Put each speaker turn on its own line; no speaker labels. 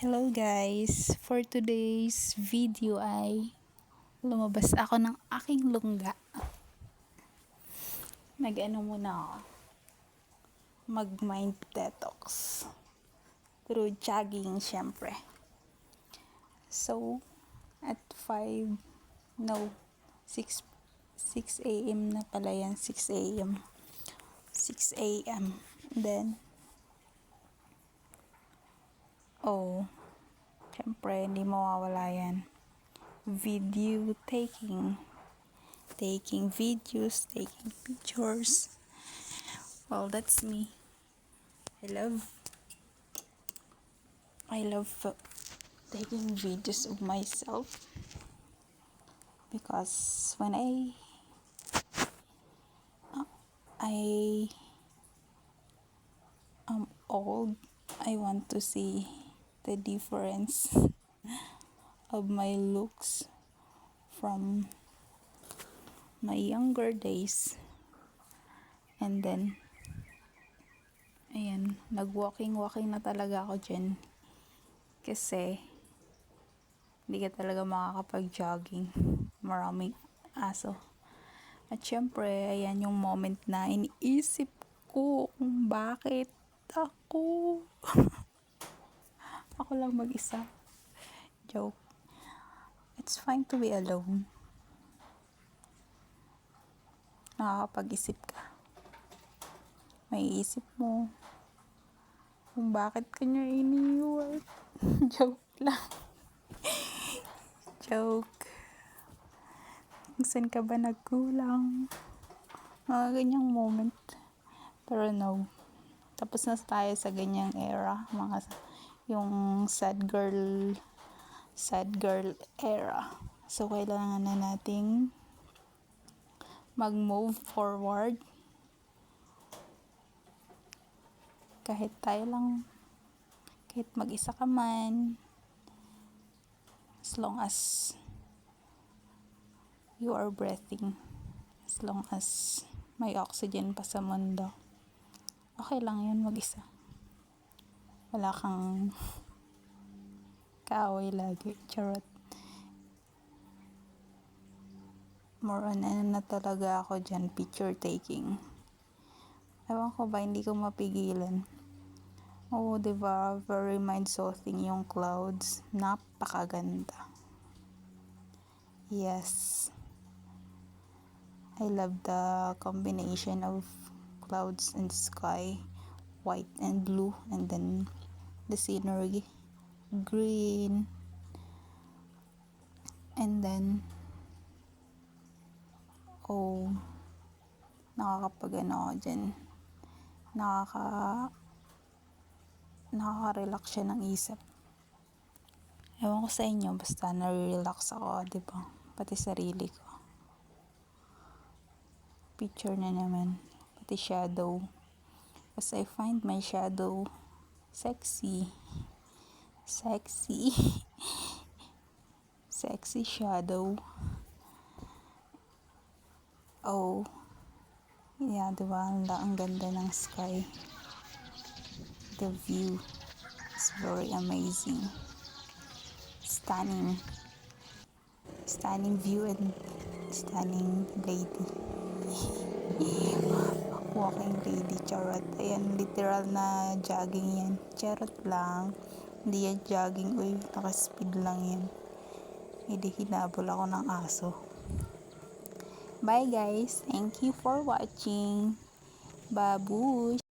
Hello guys! For today's video ay lumabas ako ng aking lungga. Nag-ano muna ako. Mag-mind detox. Through jogging syempre. So, at 5, no, 6 a.m. na pala yan. 6 a.m. 6 a.m. Then, syempre, hindi mawawala yan. Video taking videos, taking pictures. Well, that's me. I love taking videos of myself because when I am old, I want to see the difference of my looks from my younger days. And then, ayan, nag-walking na talaga ako dyan. Kasi, hindi ka talaga makakapag-jogging. Maraming aso. At syempre, ayan yung moment na iniisip ko kung bakit ako. Ako lang mag-isa. Joke. It's fine to be alone. Nakakapag-isip ka. May isip mo kung bakit kanya iniwan. Joke lang. Joke. Kung saan ka ba nagkulang. Mga ganyang moment. Pero no. Tapos na tayo sa ganyang era. Yung sad girl era. So, kailangan na nating mag-move forward. Kahit tayo lang, kahit mag-isa ka man, as long as you are breathing, as long as may oxygen pa sa mundo, okay lang yun mag-isa. Wala kang kaaway lagi. Charot. More on na talaga ako dyan, picture taking. Ewan ko ba, hindi ko mapigilan. Diba? Very mind-soothing yung clouds. Napakaganda. Yes. I love the combination of clouds and sky. White and blue. And then the scenery. Green. And then nakakapag-ano ako dyan. Nakaka-relax siya ng isip. Ewan ko sa inyo, basta nare-relax ako, diba? Pati sarili ko. Picture na naman. Pati shadow. Because I find my shadow sexy. Sexy. Sexy shadow. Yeah, diba? Ang ganda ng sky. The view is very amazing. Stunning. Stunning view and stunning lady. Walking lady, charot. Ayan, literal na jogging yan. Charot lang. Hindi yan jogging. Nakaspeed lang yan. Hindi hinabol ako ng aso. Bye guys. Thank you for watching. Babush.